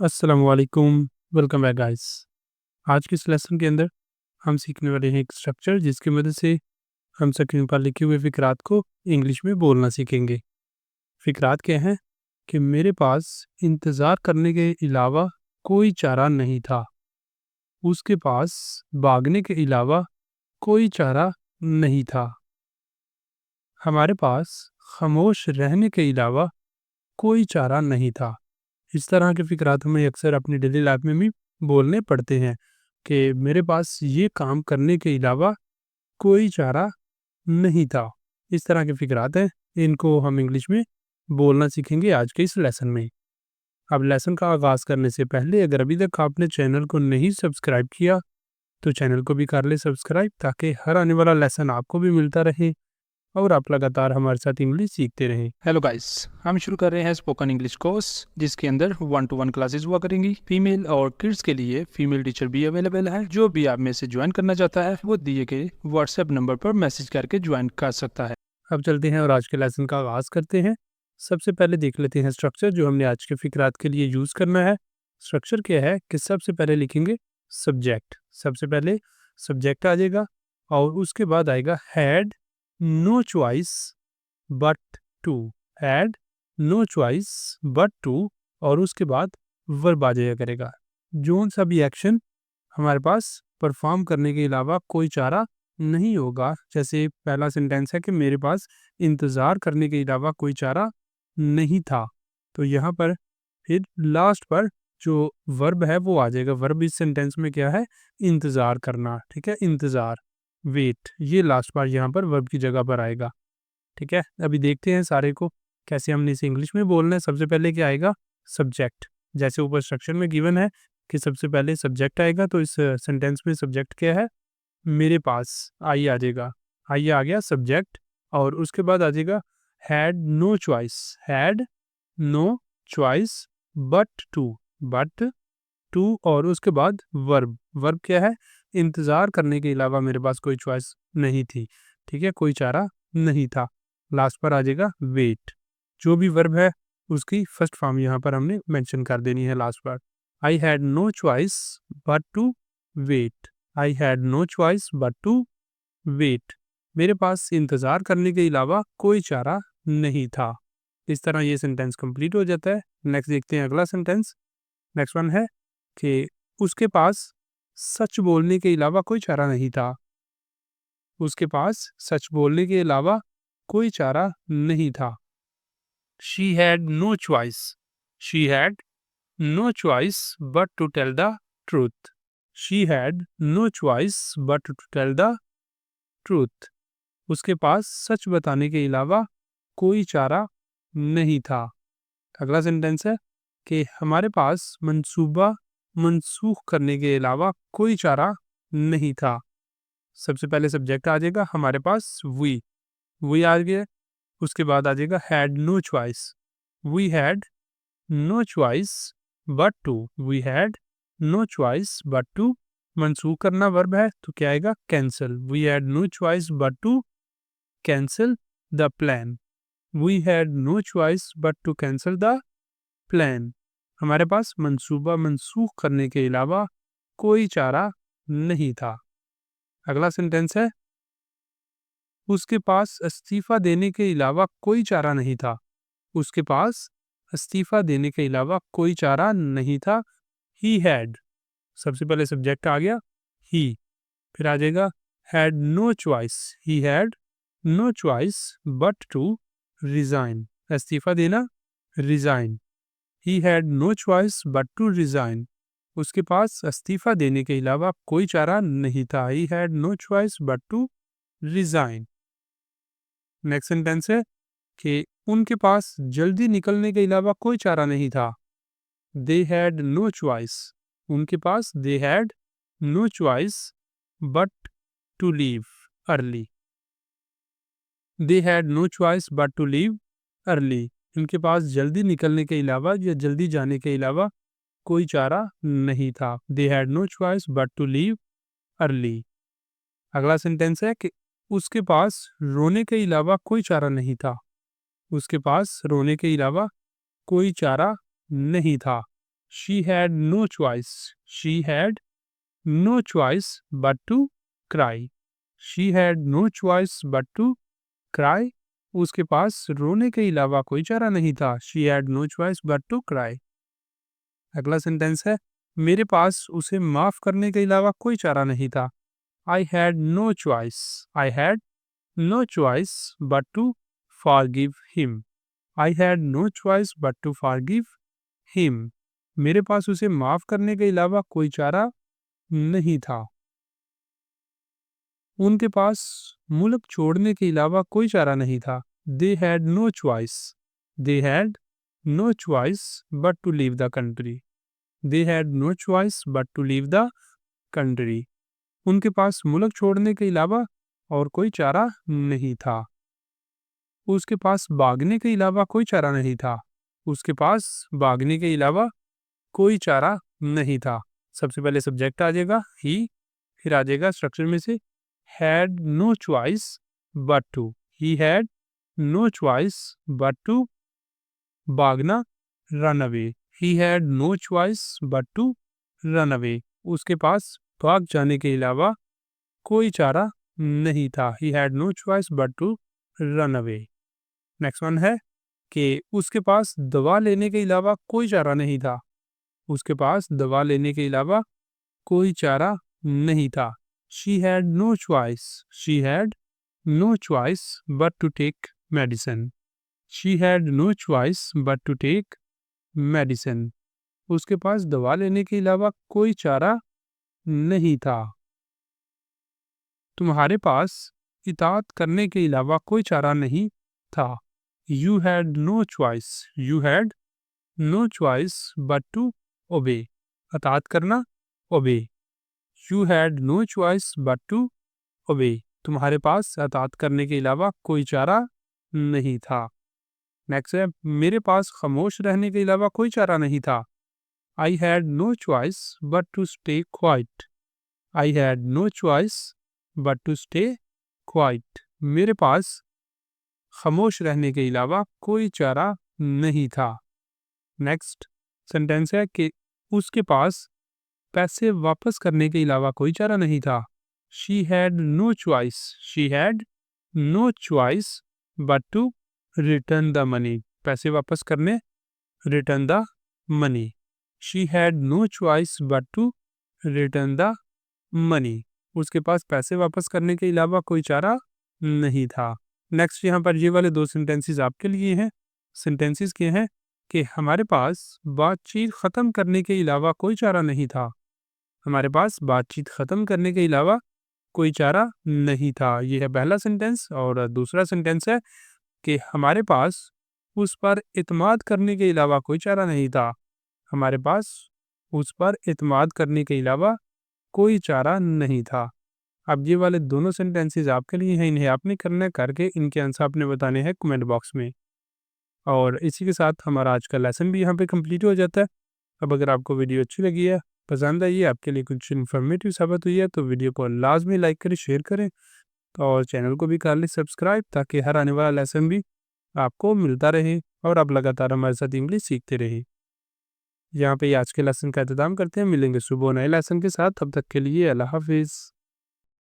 अस्सलाम वालेकुम। Welcome back guys. आज के इस लेसन के अंदर हम सीखने वाले हैं एक स्ट्रक्चर जिसकी मदद से हम स्क्रीन पर लिखे हुए फ़िक्रात को इंग्लिश में बोलना सीखेंगे। फ़िक्रात क्या हैं कि मेरे पास इंतज़ार करने के अलावा कोई चारा नहीं था। उसके पास भागने के अलावा कोई चारा नहीं था। हमारे पास खामोश रहने के अलावा कोई चारा नहीं था। इस तरह के फ़िक्रात हमें अक्सर अपनी डेली लाइफ में भी बोलने पड़ते हैं कि मेरे पास ये काम करने के अलावा कोई चारा नहीं था। इस तरह के फ़िक्रात हैं, इनको हम इंग्लिश में बोलना सीखेंगे आज के इस लेसन में। अब लेसन का आगाज़ करने से पहले अगर अभी तक आपने चैनल को नहीं सब्सक्राइब किया, तो चैनल को भी कर ले सब्सक्राइब ताकि हर आने वाला लेसन आपको भी मिलता रहे और आप लगातार हमारे साथ इंग्लिश सीखते रहें। हेलो गाइस, हम शुरू कर रहे हैं स्पोकन इंग्लिश कोर्स जिसके अंदर 1-to-1 क्लासेस हुआ करेंगी। फीमेल और किड्स के लिए फीमेल टीचर भी अवेलेबल है। जो भी आप में से ज्वाइन करना चाहता है वो दिए गए व्हाट्सएप नंबर पर मैसेज करके ज्वाइन कर सकता है। अब चलते हैं और आज के लेसन का आगाज़ करते हैं। सबसे पहले देख लेते हैं स्ट्रक्चर जो हमने आज के फ़िक्रात के लिए यूज़ करना है। स्ट्रक्चर क्या है कि सबसे पहले लिखेंगे सब्जेक्ट। सबसे पहले सब्जेक्ट आ जाएगा और उसके बाद आएगा had no choice but to. Had no choice but to और उसके बाद वर्ब आ जाया करेगा। जोन सा भी एक्शन हमारे पास परफॉर्म करने के अलावा कोई चारा नहीं होगा। जैसे पहला सेंटेंस है कि मेरे पास इंतज़ार करने के अलावा कोई चारा नहीं था। तो यहाँ पर फिर लास्ट पर जो वर्ब है वो आ जाएगा। वर्ब इस सेंटेंस में क्या है? इंतज़ार करना। ठीक है, इंतज़ार, वेट, ये लास्ट बार यहाँ पर वर्ब की जगह पर आएगा। ठीक है, अभी देखते हैं सारे को कैसे हमने इसे इंग्लिश में बोलना है। सबसे पहले क्या आएगा? सब्जेक्ट। जैसे ऊपर स्ट्रक्चर में गिवन है कि सबसे पहले सब्जेक्ट आएगा, तो इस सेंटेंस में सब्जेक्ट क्या है? मेरे पास। आई आ जाएगा। आई आ गया सब्जेक्ट और उसके बाद आ जाएगा had no choice. Had no choice but to. But to और उसके बाद वर्ब। वर्ब क्या है? इंतज़ार करने के अलावा मेरे पास कोई चॉइस नहीं थी। ठीक है, कोई चारा नहीं था। लास्ट पर आ जाएगा वेट। जो भी वर्ब है उसकी फर्स्ट फॉर्म यहाँ पर हमने मेंशन कर देनी है लास्ट पर। I had no choice but to wait. I had no choice but to wait. मेरे पास इंतज़ार करने के अलावा कोई चारा नहीं था। इस तरह ये सेंटेंस कंप्लीट हो जाता है। नेक्स्ट देखते हैं अगला सेंटेंस। नेक्स्ट वन है कि उसके पास सच बोलने के अलावा कोई चारा नहीं था। उसके पास सच बोलने के अलावा कोई चारा नहीं था। She had no choice. She had no choice but to tell the truth. She had no choice but to tell the truth. उसके पास सच बताने के अलावा कोई चारा नहीं था। अगला सेंटेंस है कि हमारे पास मंसूबा मनसूख करने के अलावा कोई चारा नहीं था। सबसे पहले सब्जेक्ट आ जाएगा हमारे पास वी आ गया। उसके बाद आ जाएगा had no choice. We had no choice but to. We had no choice but to मनसूख करना वर्ब है तो क्या आएगा? Cancel. We had no choice but to cancel the plan. We had no choice but to cancel the plan. हमारे पास मंसूबा मनसूख करने के अलावा कोई चारा नहीं था। अगला सेंटेंस है उसके पास इस्तीफा देने के अलावा कोई चारा नहीं था। उसके पास इस्तीफा देने के अलावा कोई चारा नहीं था। He had. सबसे पहले सब्जेक्ट आ गया ही, फिर आ जाएगा had no choice. He had no choice but to resign. इस्तीफा देना, resign. He had no choice but to resign. उसके पास इस्तीफा देने के अलावा कोई चारा नहीं था। He had no choice but to resign. Next sentence है कि उनके पास जल्दी निकलने के अलावा कोई चारा नहीं था। They had no choice. उनके पास they had no choice but to leave early. They had no choice but to leave early. उनके पास जल्दी निकलने के अलावा या जल्दी जाने के अलावा कोई चारा नहीं था। They had no choice but to leave early. अगला सेंटेंस है कि उसके पास रोने के अलावा कोई चारा नहीं था। उसके पास रोने के अलावा कोई चारा नहीं था। She had no choice, she had no choice but to cry, she had no choice but to cry, उसके पास रोने के अलावा कोई चारा नहीं था। She had no choice but to cry. अगला सेंटेंस है, मेरे पास उसे माफ करने के अलावा कोई चारा नहीं था। I had no choice, I had no choice but to forgive him, I had no choice but to forgive him. मेरे पास उसे माफ करने के अलावा कोई चारा नहीं था। उनके पास मुल्क छोड़ने के अलावा कोई चारा नहीं था। They had no choice, they had no choice but to leave the country, they had no choice but to leave the country. उनके पास मुल्क छोड़ने के अलावा और कोई चारा नहीं था। उसके पास भागने के अलावा कोई चारा नहीं था। उसके पास भागने के अलावा कोई चारा नहीं था। सबसे पहले सब्जेक्ट आ जाएगा ही, फिर आ जाएगा स्ट्रक्चर में से had no choice but to, he had no choice but to भागना, run away, he had no choice but to run away. उसके पास भाग जाने के अलावा कोई चारा नहीं था। He had no choice but to run away. Next one है कि उसके पास दवा लेने के अलावा कोई चारा नहीं था। उसके पास दवा लेने के अलावा कोई चारा नहीं था। She had no choice, she had no choice but to take medicine, she had no choice but to take medicine. उसके पास दवा लेने के अलावा कोई चारा नहीं था। तुम्हारे पास इताअत करने के अलावा कोई चारा नहीं था। You had no choice, you had no choice but to obey, इताअत करना, obey. You had no choice but to obey, तुम्हारे पास इताअत करने के अलावा कोई चारा नहीं था। नेक्स्ट है, मेरे पास खामोश रहने के अलावा कोई चारा नहीं था। I had no choice but to stay quiet, I had no choice but to stay quiet. मेरे पास खामोश रहने के अलावा कोई चारा नहीं था। नेक्स्ट सेंटेंस है कि उसके पास पैसे वापस करने के अलावा कोई चारा नहीं था। She had no choice, she had no choice but to return the money, पैसे वापस करने, return the money. She had no choice but to return the money. उसके पास पैसे वापस करने के अलावा कोई चारा नहीं था। नेक्स्ट यहाँ पर ये वाले दो सेंटेंसेस आपके लिए हैं। सेंटेंसेस के हैं कि हमारे पास बातचीत ख़त्म करने के अलावा कोई चारा नहीं था। हमारे पास बातचीत ख़त्म करने के अलावा कोई चारा नहीं था। ये है पहला सेंटेंस। और दूसरा सेंटेंस है कि हमारे पास उस पर इत्माद करने के अलावा कोई चारा नहीं था। हमारे पास उस पर इत्माद करने के अलावा कोई चारा नहीं था। अब ये वाले दोनों सेंटेंसेस आपके लिए हैं, इन्हें आपने करना है, करके इनके आंसर आपने बताने हैं कमेंट बॉक्स में। और इसी के साथ हमारा आज का लेसन भी यहाँ पे कंप्लीट हो जाता है। अब अगर आपको वीडियो अच्छी लगी है, पसंद आई है, आपके लिए कुछ इन्फॉर्मेटिव साबित हुई है, तो वीडियो को लाजमी लाइक करें, शेयर करें और चैनल को भी कर लें सब्सक्राइब, ताकि हर आने वाला लेसन भी आपको मिलता रहे और आप लगातार हमारे साथ इंग्लिश सीखते रहें। यहाँ पे आज के लेसन का इंतजाम करते हैं। मिलेंगे सुबह नए लेसन के साथ। तब तक के लिए अल्लाह हाफिज़।